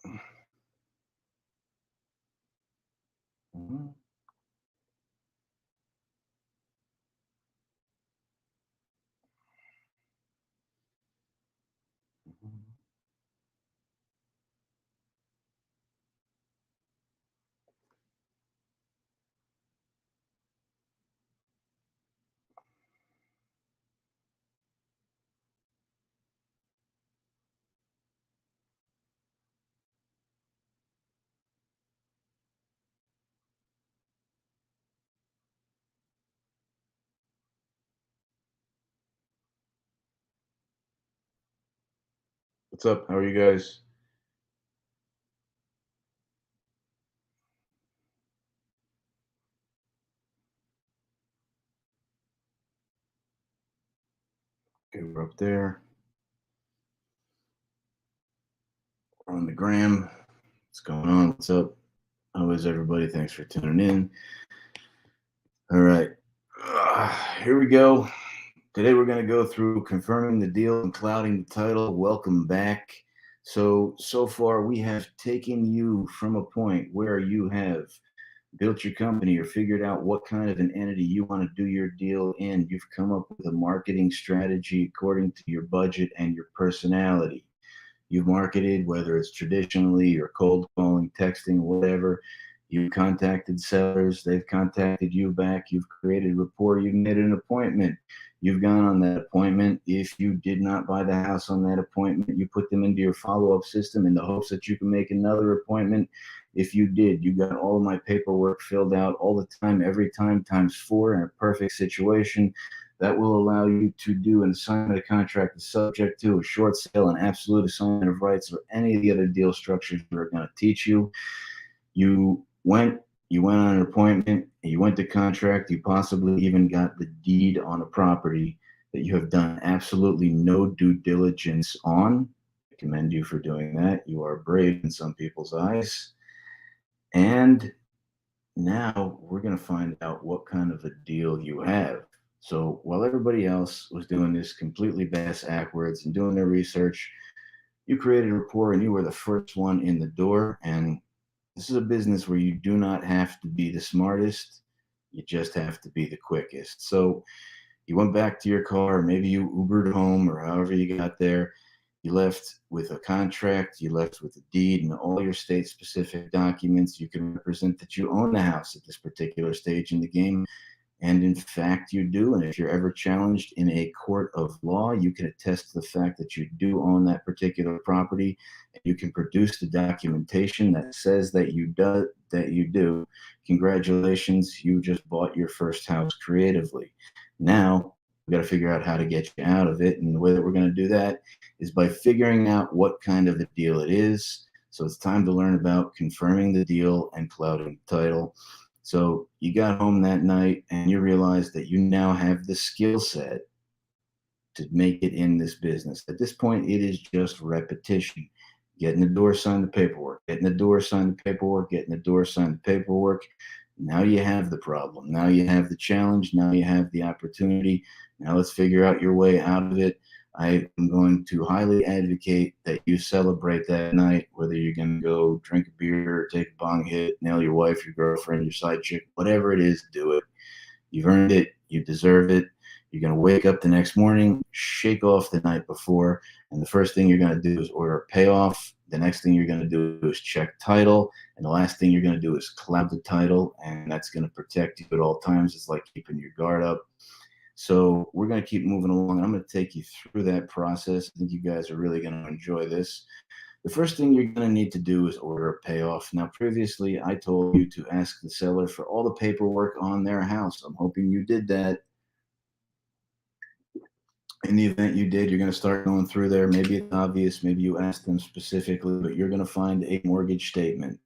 Mhm, mhm. What's up? How are you guys? Okay, we're up there. We're on the gram. What's going on? What's up? How is everybody? Thanks for tuning in. All right. Here we go. Today we're going to go through confirming the deal and clouding the title. Welcome back. So far we have taken you from a point where you have built your company or figured out what kind of an entity you want to do your deal in. You've come up with a marketing strategy according to your budget and your personality. You've marketed, whether it's traditionally or cold calling, texting, whatever. You've contacted sellers, they've contacted you back, you've created rapport, you've made an appointment. You've gone on that appointment. If you did not buy the house on that appointment, you put them into your follow up system in the hopes that you can make another appointment. If you did, you got all of my paperwork filled out all the time, every time, times four in a perfect situation that will allow you to do an assignment of contract is subject to a short sale, an absolute assignment of rights, or any of the other deal structures we're going to teach you. You went, you went on an appointment, you went to contract, you possibly even got the deed on a property that you have done absolutely no due diligence on. I commend you for doing that. You are brave in some people's eyes. And now we're going to find out what kind of a deal you have. So while everybody else was doing this completely bass backwards and doing their research, you created a rapport and you were the first one in the door. And this is a business where you do not have to be the smartest, you just have to be the quickest. So you went back to your car, maybe you Ubered home or however you got there. You left with a contract, you left with a deed and all your state specific documents. You can represent that you own the house at this particular stage in the game. And in fact, you do. And if you're ever challenged in a court of law, you can attest to the fact that you do own that particular property. And you can produce the documentation that says that you do. That you do. Congratulations, you just bought your first house creatively. Now we got to figure out how to get you out of it. And the way that we're going to do that is by figuring out what kind of a deal it is. So it's time to learn about confirming the deal and clouding the title. So you got home that night and you realized that you now have the skill set to make it in this business. At this point, it is just repetition. Get in the door, sign the paperwork. Get in the door, sign the paperwork. Get in the door, sign the paperwork. Now you have the problem. Now you have the challenge. Now you have the opportunity. Now let's figure out your way out of it. I am going to highly advocate that you celebrate that night, whether you're going to go drink a beer, take a bong hit, nail your wife, your girlfriend, your side chick, whatever it is, do it. You've earned it. You deserve it. You're going to wake up the next morning, shake off the night before, and the first thing you're going to do is order a payoff. The next thing you're going to do is check title. And the last thing you're going to do is cloud the title. And that's going to protect you at all times. It's like keeping your guard up. So we're going to keep moving along. I'm going to take you through that process. I think you guys are really going to enjoy this. The first thing you're going to need to do is order a payoff. Now, previously, I told you to ask the seller for all the paperwork on their house. I'm hoping you did that. In the event you did, you're going to start going through there. Maybe it's obvious, maybe you asked them specifically, but you're going to find a mortgage statement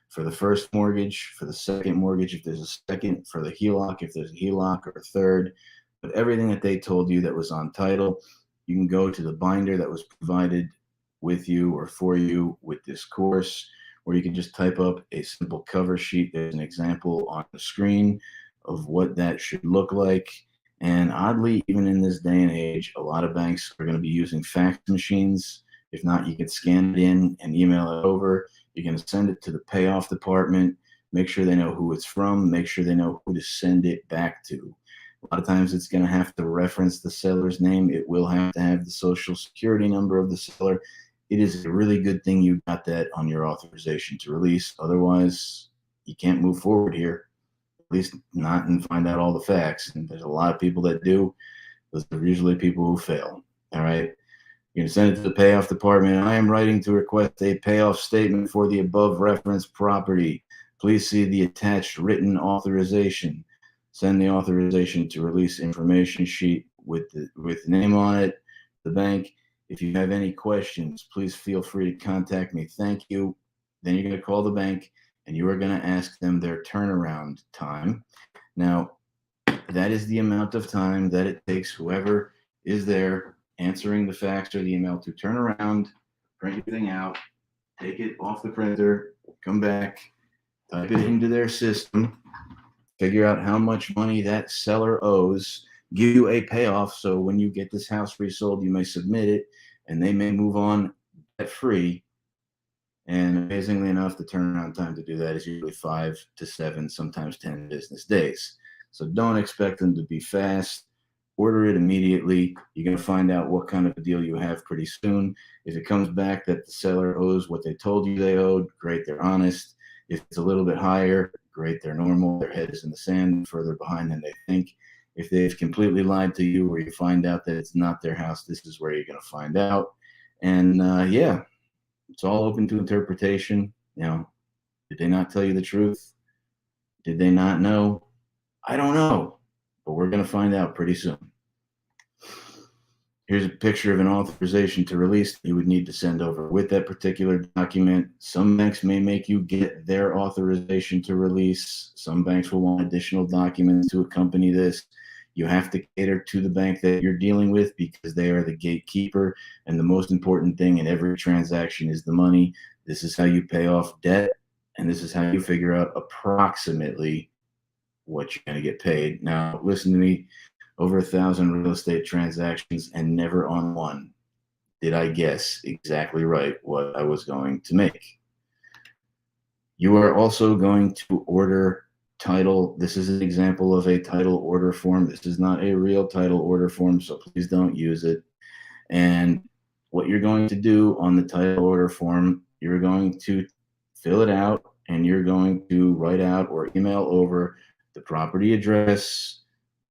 for the first mortgage, for the second mortgage, if there's a second, for the HELOC, if there's a HELOC, or a third. But everything that they told you that was on title, you can go to the binder that was provided with you or for you with this course, or you can just type up a simple cover sheet. There's an example on the screen of what that should look like. And oddly, even in this day and age, a lot of banks are going to be using fax machines. If not, you can scan it in and email it over. You're going to send it to the payoff department. Make sure they know who it's from. Make sure they know who to send it back to. A lot of times it's going to have to reference the seller's name. It will have to have the social security number of the seller. It is a really good thing you got that on your authorization to release. Otherwise, you can't move forward here, at least not and find out all the facts. And there's a lot of people that do. Those are usually people who fail. All right. You're going to send it to the payoff department. I am writing to request a payoff statement for the above referenced property. Please see the attached written authorization. Send the authorization to release information sheet with the name on it, the bank. If you have any questions, please feel free to contact me. Thank you. Then you're going to call the bank and you are going to ask them their turnaround time. Now, that is the amount of time that it takes whoever is there answering the fax or the email to turn around, print everything out, take it off the printer, come back, type it into their system, figure out how much money that seller owes, give you a payoff. So when you get this house resold, you may submit it and they may move on debt free. And amazingly enough, the turnaround time to do that is usually 5 to 7, sometimes 10 business days. So don't expect them to be fast. Order it immediately. You're going to find out what kind of a deal you have pretty soon. If it comes back that the seller owes what they told you they owed, great, they're honest. If it's a little bit higher, great, they're normal. Their head is in the sand, further behind than they think. If they've completely lied to you or you find out that it's not their house, this is where you're going to find out. And yeah, it's all open to interpretation. You know, did they not tell you the truth? Did they not know? I don't know, but we're going to find out pretty soon. Here's a picture of an authorization to release that you would need to send over with that particular document. Some banks may make you get their authorization to release. Some banks will want additional documents to accompany this. You have to cater to the bank that you're dealing with because they are the gatekeeper. And the most important thing in every transaction is the money. This is how you pay off debt. And this is how you figure out approximately what you're going to get paid. Now, listen to me. Over 1,000 real estate transactions and never on one did I guess exactly right what I was going to make. You are also going to order title. This is an example of a title order form. This is not a real title order form, so please don't use it. And what you're going to do on the title order form, you're going to fill it out and you're going to write out or email over the property address,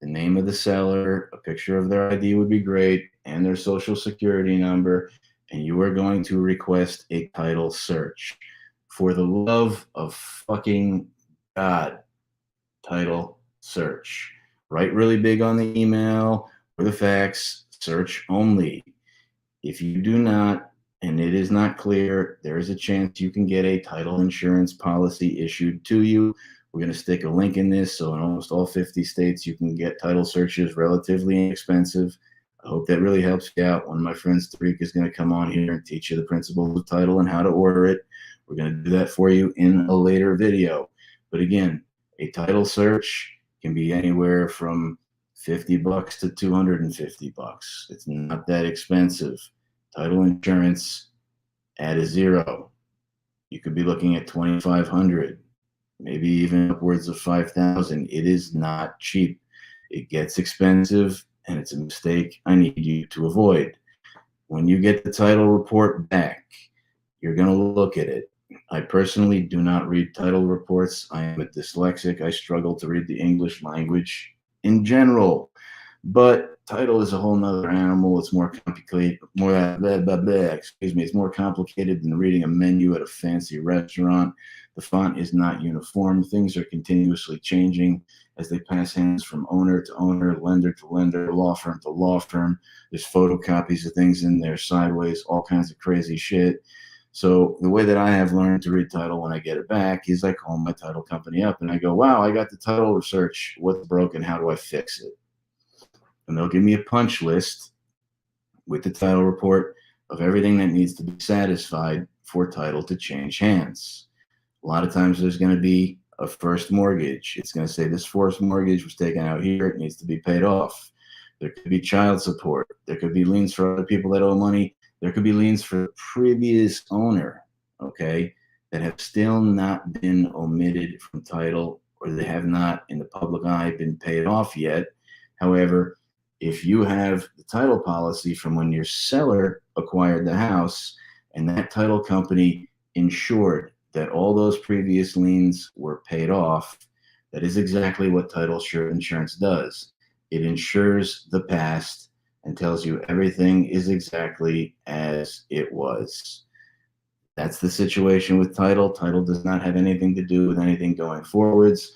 the name of the seller, a picture of their ID would be great, and their social security number, and you are going to request a title search. For the love of fucking God, title search. Write really big on the email or the fax, search only. If you do not, and it is not clear, there is a chance you can get a title insurance policy issued to you. We're going to stick a link in this, so in almost all 50 states, you can get title searches relatively inexpensive. I hope that really helps you out. One of my friends, Tariq, is going to come on here and teach you the principles of title and how to order it. We're going to do that for you in a later video. But again, a title search can be anywhere from $50 to $250. It's not that expensive. Title insurance at a zero, you could be looking at $2,500. Maybe even upwards of $5,000. It is not cheap. It gets expensive, and it's a mistake I need you to avoid. When you get the title report back, you're going to look at it. I personally do not read title reports. I am a dyslexic. I struggle to read the English language in general. But title is a whole nother animal. It's more complicated, it's more complicated than reading a menu at a fancy restaurant. The font is not uniform. Things are continuously changing as they pass hands from owner to owner, lender to lender, law firm to law firm. There's photocopies of things in there sideways, all kinds of crazy shit. So the way that I have learned to read title when I get it back is I call my title company up and I go, wow, I got the title research. What's broken? How do I fix it? And they'll give me a punch list with the title report of everything that needs to be satisfied for title to change hands. A lot of times there's going to be a first mortgage. It's going to say this first mortgage was taken out here. It needs to be paid off. There could be child support. There could be liens for other people that owe money. There could be liens for the previous owner, okay, that have still not been omitted from title, or they have not in the public eye been paid off yet. However, if you have the title policy from when your seller acquired the house and that title company ensured that all those previous liens were paid off, that is exactly what title insurance does. It insures the past and tells you everything is exactly as it was. That's the situation with title. Title does not have anything to do with anything going forwards.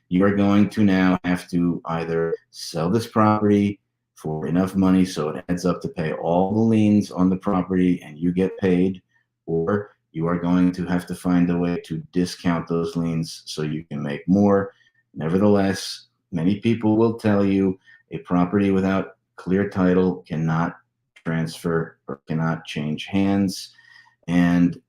You are going to now have to either sell this property for enough money so it adds up to pay all the liens on the property and you get paid, or you are going to have to find a way to discount those liens so you can make more. Nevertheless, many people will tell you a property without clear title cannot transfer or cannot change hands. And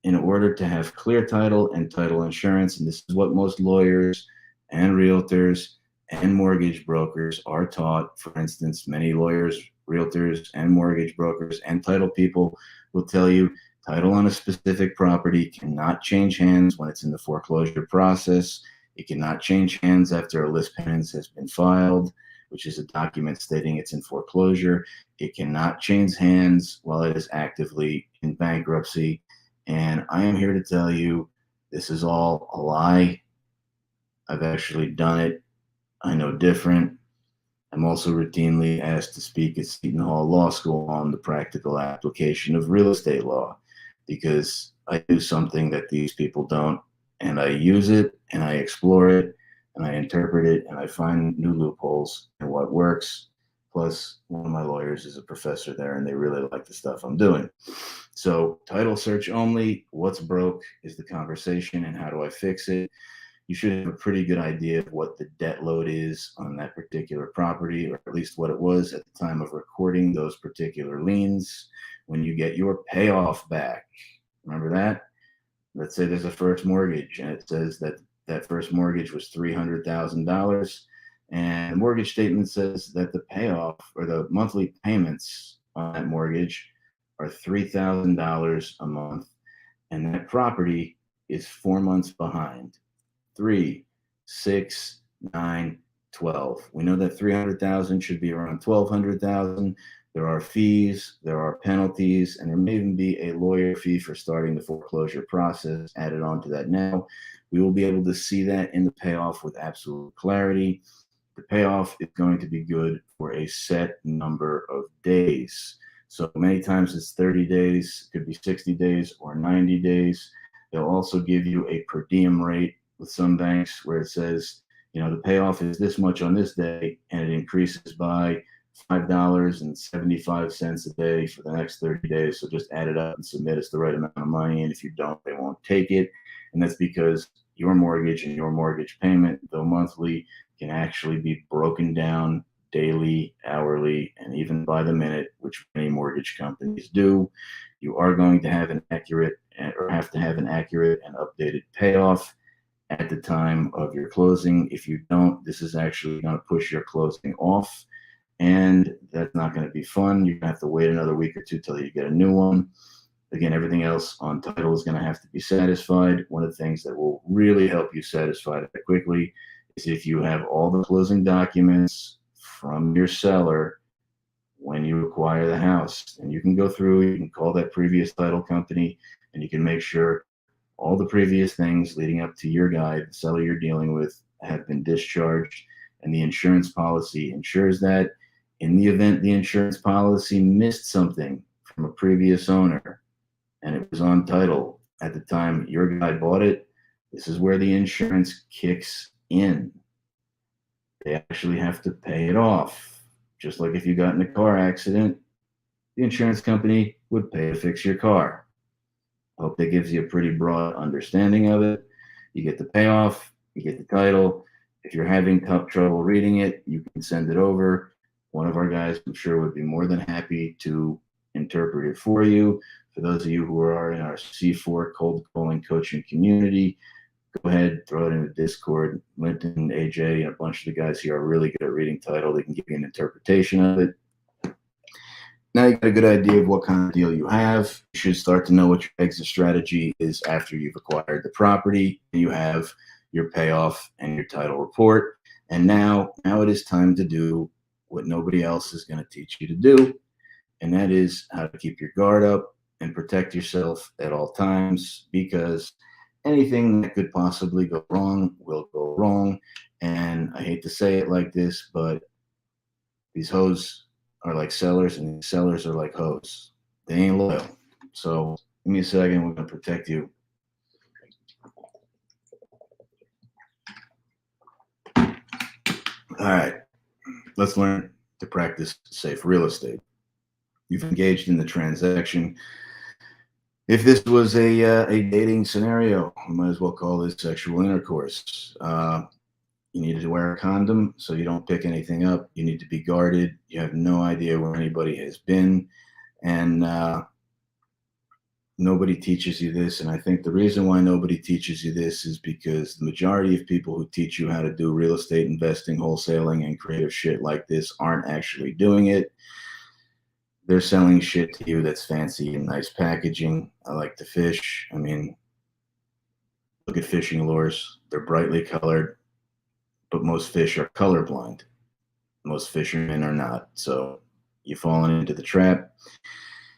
in order to have clear title and title insurance, and this is what most lawyers and realtors and mortgage brokers are taught. For instance, many lawyers, realtors, and mortgage brokers and title people will tell you title on a specific property cannot change hands when it's in the foreclosure process. It cannot change hands after a lis pendens has been filed, which is a document stating it's in foreclosure. It cannot change hands while it is actively in bankruptcy. And I am here to tell you this is all a lie. I've actually done it. I know different. I'm also routinely asked to speak at Seton Hall Law School on the practical application of real estate law because I do something that these people don't, and I use it and I explore it and I interpret it and I find new loopholes in what works. Plus, one of my lawyers is a professor there and they really like the stuff I'm doing. So, title search only. What's broke is the conversation, and how do I fix it? You should have a pretty good idea of what the debt load is on that particular property, or at least what it was at the time of recording those particular liens when you get your payoff back. Remember that? Let's say there's a first mortgage and it says that that first mortgage was $300,000, and the mortgage statement says that the payoff or the monthly payments on that mortgage are $3,000 a month, and that property is 4 months behind. 3, 6, 9, 12. We know that 300,000 should be around 1,200,000. There are fees, there are penalties, and there may even be a lawyer fee for starting the foreclosure process added onto that now. We will be able to see that in the payoff with absolute clarity. The payoff is going to be good for a set number of days. So many times it's 30 days, could be 60 days or 90 days. They'll also give you a per diem rate with some banks where it says, you know, the payoff is this much on this day, and it increases by $5.75 a day for the next 30 days. So just add it up and submit us the right amount of money. And if you don't, they won't take it. And that's because your mortgage and your mortgage payment, though monthly, can actually be broken down daily, hourly, and even by the minute, which many mortgage companies do. You are going to have an accurate and updated payoff at the time of your closing. If you don't, this is actually going to push your closing off, and that's not going to be fun. You're going to have to wait another week or two till you get a new one. Again, everything else on title is going to have to be satisfied. One of the things that will really help you satisfy that quickly is if you have all the closing documents from your seller when you acquire the house. And you can go through, you can call that previous title company, and you can make sure all the previous things leading up to your guy, the seller you're dealing with, have been discharged, and the insurance policy ensures that. In the event the insurance policy missed something from a previous owner and it was on title at the time your guy bought it, this is where the insurance kicks in. They actually have to pay it off. Just like if you got in a car accident, the insurance company would pay to fix your car. I hope that gives you a pretty broad understanding of it. You get the payoff, you get the title. If you're having trouble reading it, you can send it over. One of our guys, I'm sure, would be more than happy to interpret it for you. For those of you who are in our C4 cold calling coaching community, go ahead, throw it in the Discord. Linton, AJ, and a bunch of the guys here are really good at reading title. They can give you an interpretation of it. Now you got a good idea of what kind of deal you have. You should start to know what your exit strategy is after you've acquired the property. You have your payoff and your title report. And now it is time to do what nobody else is going to teach you to do, and that is how to keep your guard up and protect yourself at all times, because anything that could possibly go wrong will go wrong. And I hate to say it like this, but these hoes are like sellers, and these sellers are like hoes. They ain't loyal. So give me a second. We're going to protect you. All right. Let's learn to practice safe real estate. You've engaged in the transaction. If this was a dating scenario, we might as well call this sexual intercourse. You need to wear a condom so you don't pick anything up. You need to be guarded. You have no idea where anybody has been. And nobody teaches you this. And I think the reason why nobody teaches you this is because the majority of people who teach you how to do real estate investing, wholesaling, and creative shit like this aren't actually doing it. They're selling shit to you that's fancy and nice packaging. I like to fish. I mean, look at fishing lures. They're brightly colored, but most fish are colorblind. Most fishermen are not. So you've fallen into the trap.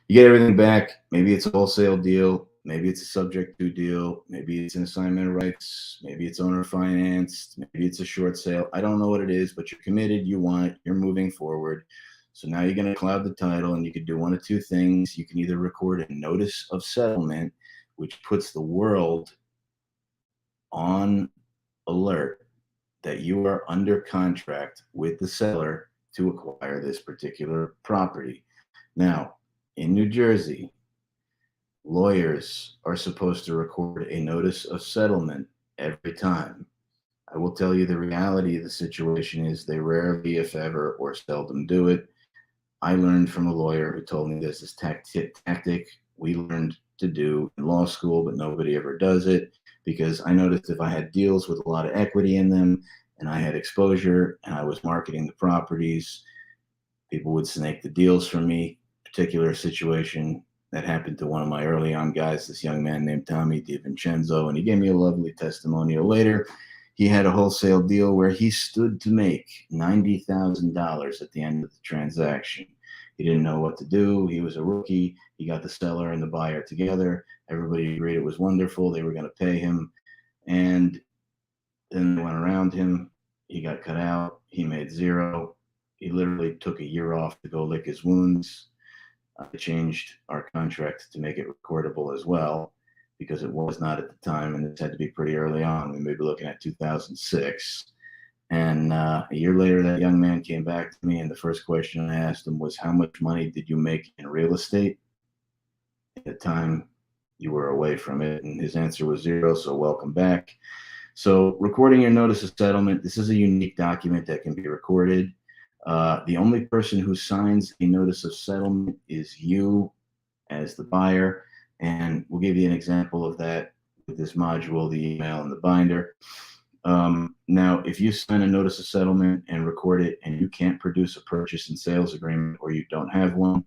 You get everything back. Maybe it's a wholesale deal. Maybe it's a subject to deal. Maybe it's an assignment of rights. Maybe it's owner financed. Maybe it's a short sale. I don't know what it is, but you're committed. You want it. You're moving forward. So now you're going to cloud the title, and you can do one of two things. You can either record a notice of settlement, which puts the world on alert that you are under contract with the seller to acquire this particular property. Now, in New Jersey, lawyers are supposed to record a notice of settlement every time. I will tell you the reality of the situation is they rarely, if ever, or seldom do it. I learned from a lawyer who told me this is tactic we learned to do in law school, but nobody ever does it, because I noticed if I had deals with a lot of equity in them and I had exposure and I was marketing the properties, people would snake the deals from me. Particular situation that happened to one of my early on guys, this young man named Tommy DiVincenzo, and he gave me a lovely testimonial later. He had a wholesale deal where he stood to make $90,000 at the end of the transaction. He didn't know what to do. He was a rookie. He got the seller and the buyer together. Everybody agreed it was wonderful. They were going to pay him. And then they went around him. He got cut out. He made zero. He literally took a year off to go lick his wounds. I changed our contract to make it recordable as well, because it was not at the time, and this had to be pretty early on. We may be looking at 2006. And a year later, that young man came back to me, and the first question I asked him was, how much money did you make in real estate at the time you were away from it? And his answer was zero, so welcome back. So recording your notice of settlement, this is a unique document that can be recorded. The only person who signs a notice of settlement is you as the buyer. And we'll give you an example of that with this module, the email and the binder. Now, if you sign a notice of settlement and record it and you can't produce a purchase and sales agreement, or you don't have one,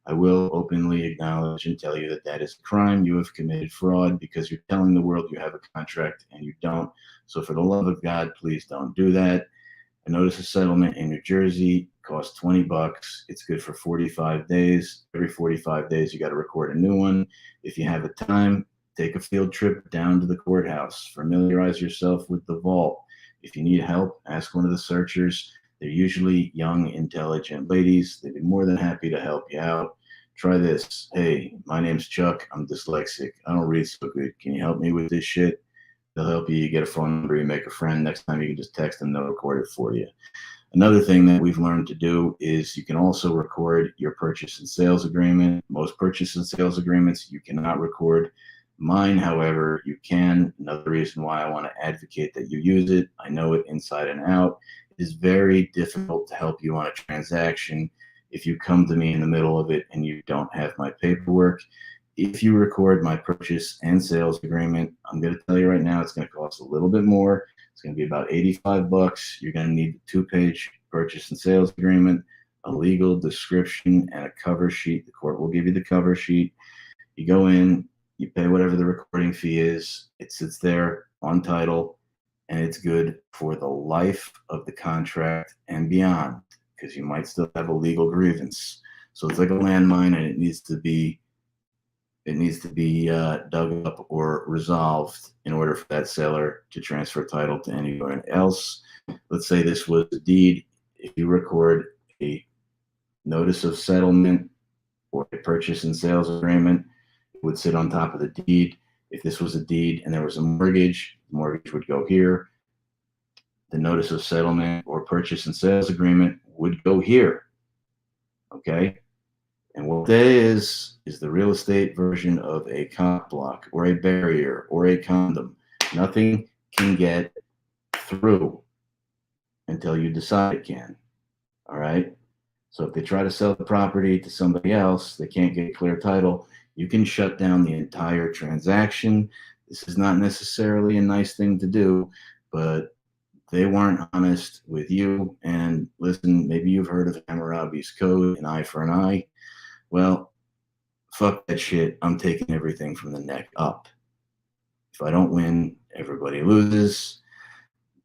I will openly acknowledge and tell you that that is a crime. You have committed fraud, because you're telling the world you have a contract and you don't. So for the love of God, please don't do that. A notice of settlement in New Jersey costs $20. It's good for 45 days. Every 45 days, you got to record a new one. If you have a time, take a field trip down to the courthouse. Familiarize yourself with the vault. If you need help, ask one of the searchers. They're usually young, intelligent ladies. They'd be more than happy to help you out. Try this. Hey, my name's Chuck. I'm dyslexic. I don't read so good. Can you help me with this shit? They'll help you. You get a phone number, you make a friend. Next time you can just text them, they'll record it for you. Another thing that we've learned to do is you can also record your purchase and sales agreement. Most purchase and sales agreements you cannot record. Mine, however, you can. Another reason why I want to advocate that you use it. I know it inside and out. It is very difficult to help you on a transaction if you come to me in the middle of it and you don't have my paperwork. If you record my purchase and sales agreement, I'm going to tell you right now, it's going to cost a little bit more. It's going to be about $85. You're going to need the 2-page purchase and sales agreement. a legal description and a cover sheet. The court will give you the cover sheet. You go in, you pay whatever the recording fee is. It sits there on title, and it's good for the life of the contract and beyond, because you might still have a legal grievance. So it's like a landmine, and it needs to be dug up or resolved in order for that seller to transfer title to anyone else. Let's say this was a deed. If you record a notice of settlement or a purchase and sales agreement, it would sit on top of the deed. If this was a deed and there was a mortgage, the mortgage would go here. The notice of settlement or purchase and sales agreement would go here. Okay? And what that is the real estate version of a cock block or a barrier or a condom. Nothing can get through until you decide it can. All right? So if they try to sell the property to somebody else, they can't get clear title, you can shut down the entire transaction. This is not necessarily a nice thing to do, but they weren't honest with you. And listen, maybe you've heard of Hammurabi's code, an eye for an eye. Well, fuck that shit. I'm taking everything from the neck up. If I don't win, everybody loses.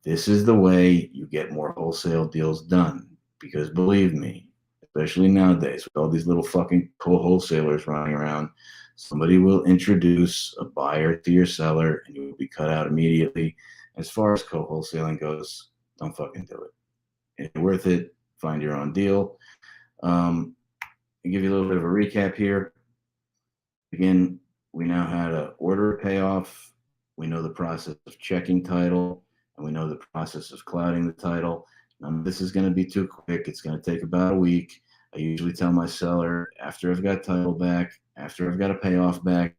This is the way you get more wholesale deals done. Because believe me, especially nowadays with all these little fucking wholesalers running around, somebody will introduce a buyer to your seller and you will be cut out immediately. As far as co-wholesaling goes, don't fucking do it. If it's worth it, find your own deal. I'll give you a little bit of a recap here. Again, we now how to order a payoff. We know the process of checking title, and we know the process of clouding the title. This is going to be too quick. It's going to take about a week. I usually tell my seller, after I've got title back, after I've got a payoff back,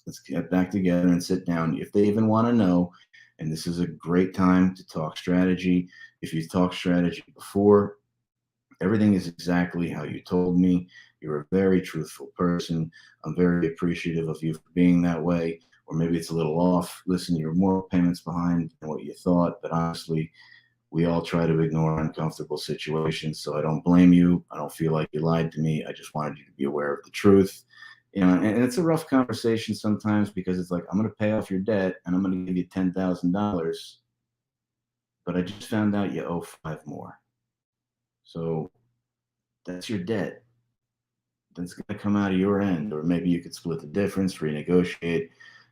let's get back together and sit down. If they even want to know, and this is a great time to talk strategy. If you've talked strategy before, everything is exactly how you told me. You're a very truthful person. I'm very appreciative of you for being that way. Or maybe it's a little off. Listen, you're more payments behind than what you thought, but honestly, we all try to ignore uncomfortable situations, so I don't blame you. I don't feel like you lied to me. I just wanted you to be aware of the truth. You know, and it's a rough conversation sometimes because it's like, I'm going to pay off your debt and I'm going to give you $10,000, but I just found out you owe 5 more. So that's your debt. That's going to come out of your end, or maybe you could split the difference, renegotiate.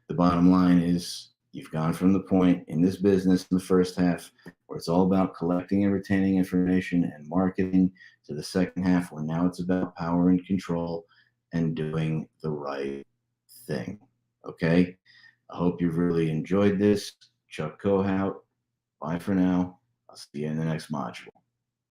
The bottom line is you've gone from the point in this business in the first half where it's all about collecting and retaining information and marketing to the second half where now it's about power and control and doing the right thing. Okay? I hope you've really enjoyed this. Chuck Kohout. Bye for now. I'll see you in the next module.